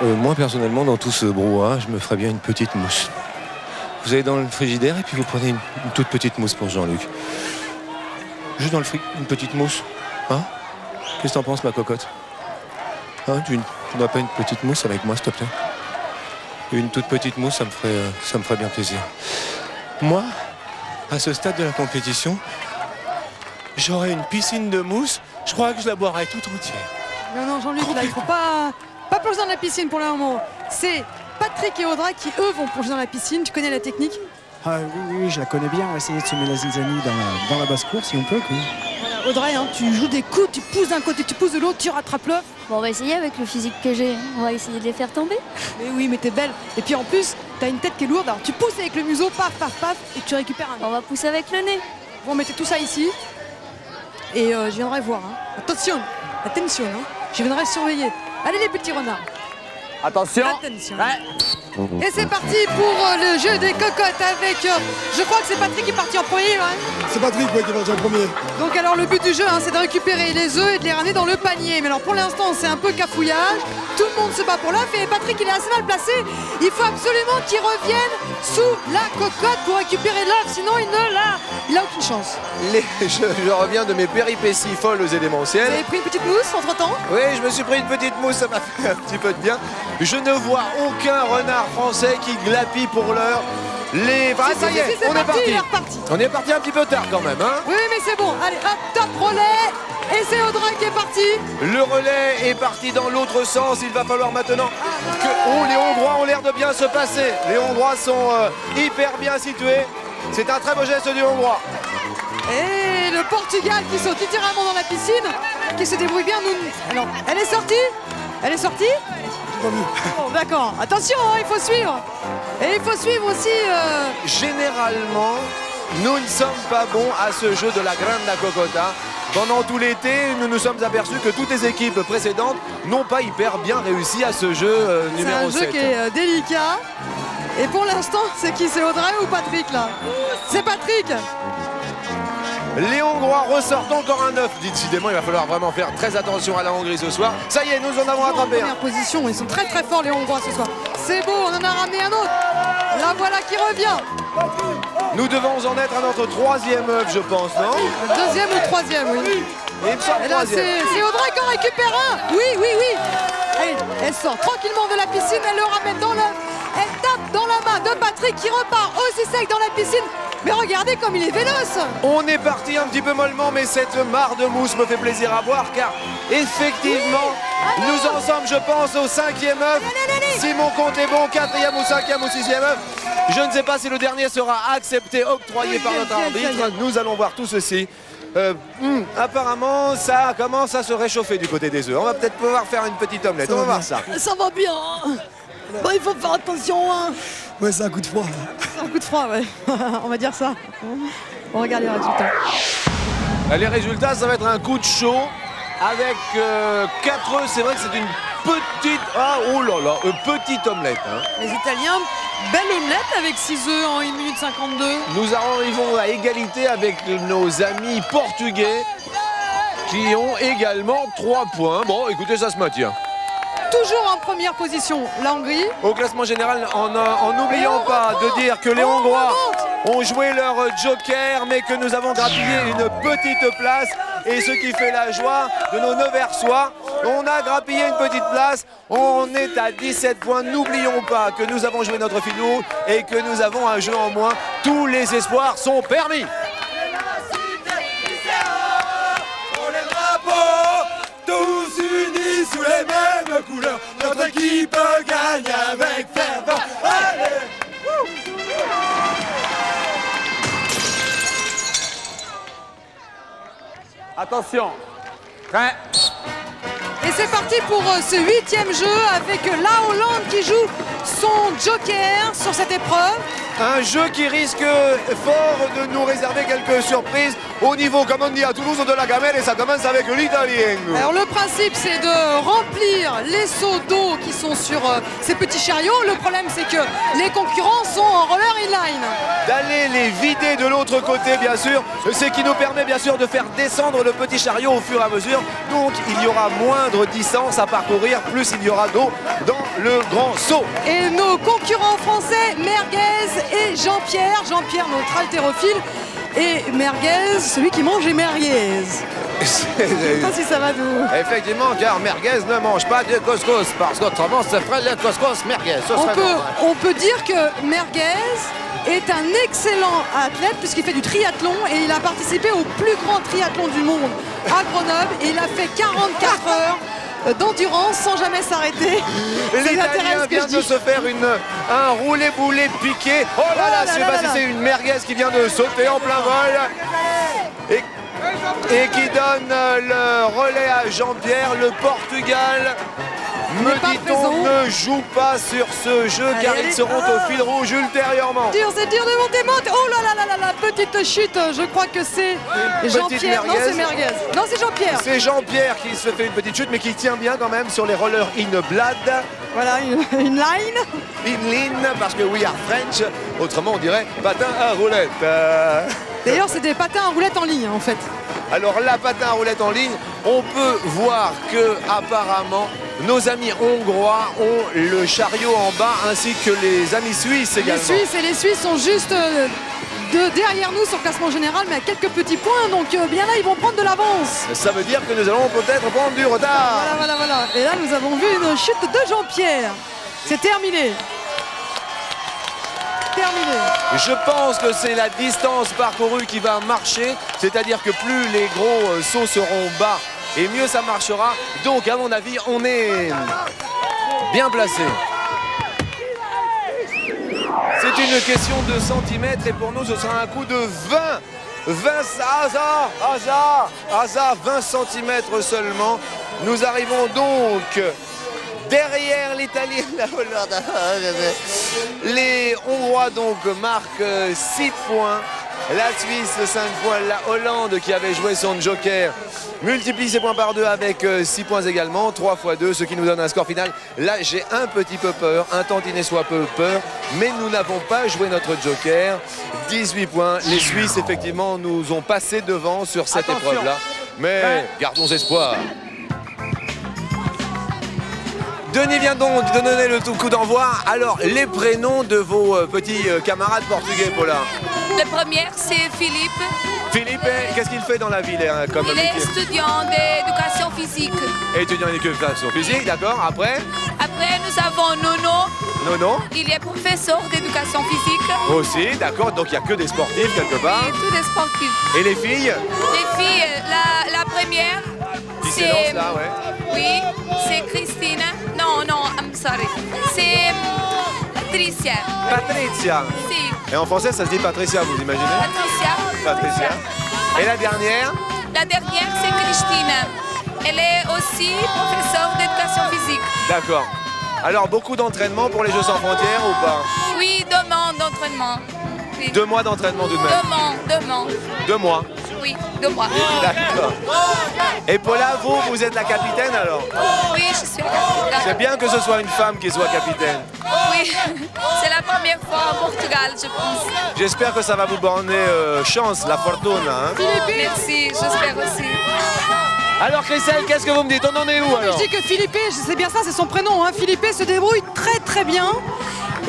Moi, personnellement, dans tout ce brouhaha, je me ferais bien une petite mousse. Vous allez dans le frigidaire et puis vous prenez une toute petite mousse pour Jean-Luc. Juste dans le frigo, une petite mousse. Hein? Qu'est-ce que t'en penses, ma cocotte? Hein, tu n'as pas une petite mousse avec moi, s'il te plaît? Une toute petite mousse, ça me ferait bien plaisir. Moi, à ce stade de la compétition, j'aurais une piscine de mousse. Je crois que je la boirais toute entière. Non, Jean-Luc, là, il faut pas plonger dans la piscine pour le moment. C'est Patrick et Audrey qui, eux, vont plonger dans la piscine. Tu connais la technique? Oui, je la connais bien. On va essayer de semer la zizanie dans la basse cour, si on peut. Voilà, Audrey, hein, tu joues des coups, tu pousses d'un côté, tu pousses de l'autre, tu rattrapes l'œuf. Bon, on va essayer avec le physique que j'ai. On va essayer de les faire tomber. Mais oui, mais t'es belle. Et puis en plus, t'as une tête qui est lourde. Alors tu pousses avec le museau, paf, paf, paf, et tu récupères un. On va pousser avec le nez. Bon, mettez tout ça ici. Et je viendrai voir. Hein. Attention, hein. Je viendrai surveiller. Allez les petits renards. Attention. Attention. Ouais. Et c'est parti pour le jeu des cocottes avec, je crois que c'est Patrick qui est parti en premier. Hein. C'est Patrick qui est parti en premier. Donc alors le but du jeu, hein, c'est de récupérer les œufs et de les ramener dans le panier. Mais alors pour l'instant c'est un peu cafouillage. Tout le monde se bat pour l'œuf et Patrick il est assez mal placé. Il faut absolument qu'il revienne sous la cocotte pour récupérer l'œuf, sinon il a aucune chance. Je reviens de mes péripéties folles aux Vous élémentielles. avez pris une petite mousse entre temps? Oui, je me suis pris une petite mousse, ça m'a fait un petit peu de bien. Je ne vois aucun renard français qui glapit pour l'heure. Ça y est, on est parti. On est parti un petit peu tard quand même, hein? Oui, mais c'est bon. Allez, hop, top relais. Et c'est Audrey qui est parti. Le relais est parti dans l'autre sens. Il va falloir maintenant que... Oh, les Hongrois ont l'air de bien se passer. Les Hongrois sont hyper bien situés. C'est un très beau geste du Hongrois. Et le Portugal qui saute littéralement dans la piscine, qui se débrouille bien. Alors, elle est sortie? Elle est sortie? Bon, d'accord. Attention, hein, il faut suivre. Et il faut suivre aussi... Généralement, nous ne sommes pas bons à ce jeu de la Grande Cocota. Pendant tout l'été, nous nous sommes aperçus que toutes les équipes précédentes n'ont pas hyper bien réussi à ce jeu numéro 7. C'est un jeu qui est délicat. Et pour l'instant, c'est qui? C'est Audrey ou Patrick là? C'est Patrick. Les Hongrois ressortent encore un œuf. Décidément, il va falloir vraiment faire très attention à la Hongrie ce soir. Ça y est, nous en avons attrapé un. Première position, ils sont très très forts les Hongrois ce soir. C'est beau, on en a ramené un autre. La voilà qui revient. Nous devons en être à notre troisième œuf, je pense, non? Deuxième ou troisième, oui. Et là, c'est Audrey qui en récupère un. Oui. Allez, elle sort tranquillement de la piscine, elle le ramène dans l'œuf. Elle tape dans la main de Patrick qui repart aussi sec dans la piscine. Mais regardez comme il est véloce. On est parti un petit peu mollement, mais cette mare de mousse me fait plaisir à voir, car effectivement, nous en sommes, je pense, au cinquième œuf. Si mon compte est bon, quatrième ou cinquième ou sixième œuf. Je ne sais pas si le dernier sera accepté, octroyé par notre arbitre. Nous allons voir tout ceci. Apparemment, ça commence à se réchauffer du côté des œufs. On va peut-être pouvoir faire une petite omelette. On va voir ça. Ça va bien. Bon, il faut faire attention. Hein. Ouais, c'est un coup de froid. C'est un coup de froid, ouais. On va dire ça. On regarde les résultats. Les résultats, ça va être un coup de chaud avec 4 œufs. C'est vrai que c'est une petite... Ah, oh là là, petite omelette. Hein. Les Italiens, belle omelette avec 6 œufs en 1 minute 52. Nous arrivons à égalité avec nos amis portugais qui ont également 3 points. Bon, écoutez, ça se maintient. Toujours en première position, la Hongrie. Au classement général, en n'oubliant pas de dire que les Hongrois ont joué leur joker, mais que nous avons grappillé une petite place. Et ce qui fait la joie de nos Neversois, on a grappillé une petite place. On est à 17 points. N'oublions pas que nous avons joué notre filou et que nous avons un jeu en moins. Tous les espoirs sont permis. Tous unis sous les mêmes couleurs, notre équipe gagne avec ferveur. Allez! Attention. Prêt. Et c'est parti pour ce 8e jeu avec la Hollande qui joue son joker sur cette épreuve. Un jeu qui risque fort de nous réserver quelques surprises au niveau, comme on dit à Toulouse, de la gamelle, et ça commence avec l'italien. Alors le principe c'est de remplir les seaux d'eau qui sont sur ces petits chariots. Le problème c'est que les concurrents sont en roller inline. D'aller les vider de l'autre côté, bien sûr, ce qui nous permet bien sûr de faire descendre le petit chariot au fur et à mesure. Donc il y aura moindre distance à parcourir, plus il y aura d'eau dans le grand seau. Et nos concurrents français, Merguez et Jean-Pierre. Jean-Pierre, notre haltérophile, et Merguez, celui qui mange les merguez. Je sais pas si ça va nous. Effectivement, car Merguez ne mange pas de couscous, parce qu'autrement, ce serait le couscous Merguez. On peut dire que Merguez est un excellent athlète puisqu'il fait du triathlon et il a participé au plus grand triathlon du monde à Grenoble et il a fait 44 heures d'endurance sans jamais s'arrêter. L'Italien vient de se faire un roulé-boulé piqué. Oh là là, je ne sais pas si c'est une Merguez qui vient de sauter en plein vol et qui donne le relais à Jean-Pierre. Le Portugal, me dit-on, ne joue pas sur ce jeu car ils seront au fil rouge ultérieurement. C'est dur de monter. Oh là là là là, la petite chute. Je crois que c'est Jean-Pierre. Non, c'est Merguez. Non, c'est Jean-Pierre. C'est Jean-Pierre qui se fait une petite chute mais qui tient bien quand même sur les rollers in blad. Voilà, une line. Une ligne parce que we are French. Autrement, on dirait patin à roulette. D'ailleurs, c'est des patins à roulettes en ligne en fait. Alors la patin à roulette en ligne, on peut voir que apparemment nos amis hongrois ont le chariot en bas ainsi que les amis suisses également. Les Suisses sont juste derrière nous sur le classement général mais à quelques petits points, donc bien là ils vont prendre de l'avance. Ça veut dire que nous allons peut-être prendre du retard. Voilà. Et là nous avons vu une chute de Jean-Pierre. C'est terminé. Je pense que c'est la distance parcourue qui va marcher, c'est-à-dire que plus les gros sauts seront bas et mieux ça marchera. Donc à mon avis, on est bien placé. C'est une question de centimètres et pour nous ce sera un coup de 20 centimètres seulement. Nous arrivons donc derrière l'Italie, la Hollande. Les Hongrois donc marquent 6 points. La Suisse 5 points. La Hollande qui avait joué son joker multiplie ses points par 2 avec 6 points également. 3 x 2, ce qui nous donne un score final. Là j'ai un petit peu peur, un tantinet soit peu peur. Mais nous n'avons pas joué notre joker. 18 points. Les Suisses effectivement nous ont passé devant sur cette épreuve-là. Mais gardons espoir. Denis vient donc de donner le tout coup d'envoi. Alors, les prénoms de vos petits camarades portugais, Paula. Le premier, c'est Philippe. Philippe, qu'est-ce qu'il fait dans la ville comme Il est étudiant d'éducation physique. Étudiant d'éducation physique, d'accord. Après, nous avons Nono. Nono. Il est professeur d'éducation physique. Aussi, d'accord. Donc, il n'y a que des sportifs quelque part. Oui, tous des sportifs. Et les filles? Les filles, la première, c'est... là, ouais. Oui, c'est Christine. Non, I'm sorry. C'est Patricia. Patricia. Si. Et en français, ça se dit Patricia, vous imaginez? Patricia. Et la dernière? La dernière, c'est Christine. Elle est aussi professeure d'éducation physique. D'accord. Alors, beaucoup d'entraînement pour les Jeux sans frontières ou pas? Oui, 2 mois d'entraînement. Oui. 2 mois d'entraînement tout de même? 2 mois. 2 mois? Oui, 2 mois. D'accord. Et Paula, vous êtes la capitaine alors? Oui, je suis la capitaine. C'est bien que ce soit une femme qui soit capitaine. Oui, c'est la première fois au Portugal, je pense. J'espère que ça va vous borner chance, la fortuna. Merci, j'espère aussi. Alors Christelle, qu'est-ce que vous me dites? On en est où alors? Je dis que Philippe, c'est bien ça, c'est son prénom. Philippe se débrouille très bien.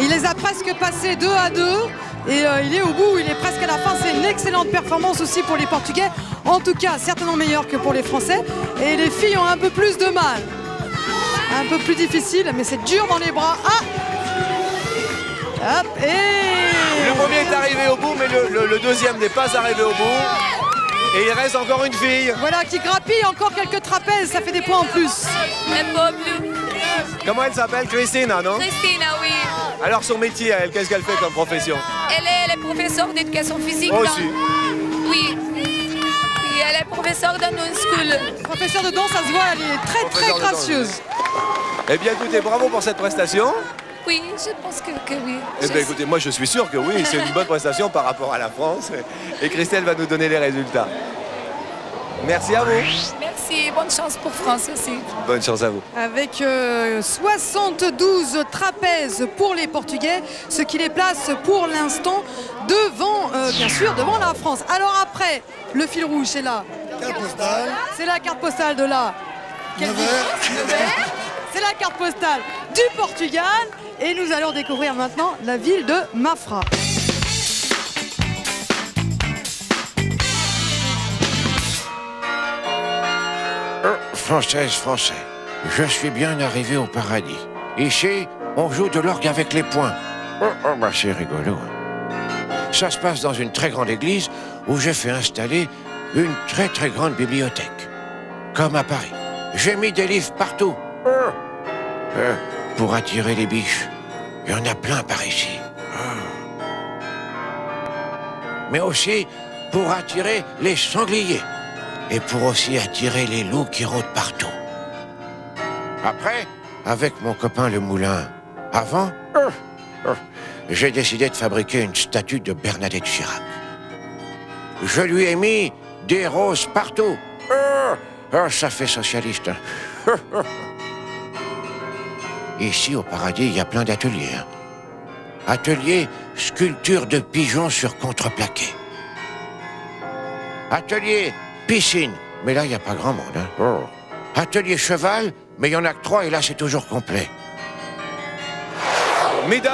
Il les a presque passés 2 à 2. Et il est au bout, il est presque à la fin. C'est une excellente performance aussi pour les Portugais. En tout cas, certainement meilleure que pour les Français. Et les filles ont un peu plus de mal. Un peu plus difficile, mais c'est dur dans les bras. Hop, et... Le premier est arrivé au bout, mais le deuxième n'est pas arrivé au bout. Et il reste encore une fille. Voilà, qui grappille encore quelques trapèzes, ça fait des points en plus. Un peu plus. Comment elle s'appelle? Christina, non? Christina, oui. Alors son métier, elle, qu'est-ce qu'elle fait comme profession? Elle est professeure d'éducation physique. Aussi. Oui. Oui, elle est professeure de dance school. Professeure de danse, ça se voit, elle est très gracieuse. Eh bien écoutez, bravo pour cette prestation. Oui, je pense que oui. Eh bien, écoutez, moi je suis sûr que oui, c'est une bonne prestation par rapport à la France. Et Christelle va nous donner les résultats. Merci à vous. Merci, bonne chance pour France aussi. Bonne chance à vous. Avec 72 trapèzes pour les Portugais, ce qui les place pour l'instant devant, bien sûr, devant la France. Alors après, le fil rouge, c'est là. Carte postale. C'est la carte postale de là. C'est la carte postale du Portugal. Et nous allons découvrir maintenant la ville de Mafra. Française, Français, je suis bien arrivé au paradis. Ici, on joue de l'orgue avec les poings. Bah c'est rigolo. Ça se passe dans une très grande église où j'ai fait installer une très grande bibliothèque. Comme à Paris. J'ai mis des livres partout. Pour attirer les biches. Il y en a plein par ici. Mais aussi pour attirer les sangliers. Et pour aussi attirer les loups qui rôdent partout. Après, avec mon copain le moulin, avant, j'ai décidé de fabriquer une statue de Bernadette Chirac. Je lui ai mis des roses partout. Ça fait socialiste. Ici, au paradis, il y a plein d'ateliers. Atelier sculpture de pigeons sur contreplaqué. Atelier piscine, mais là, il n'y a pas grand monde. Atelier cheval, mais il n'y en a que 3 et là, c'est toujours complet. Mesdames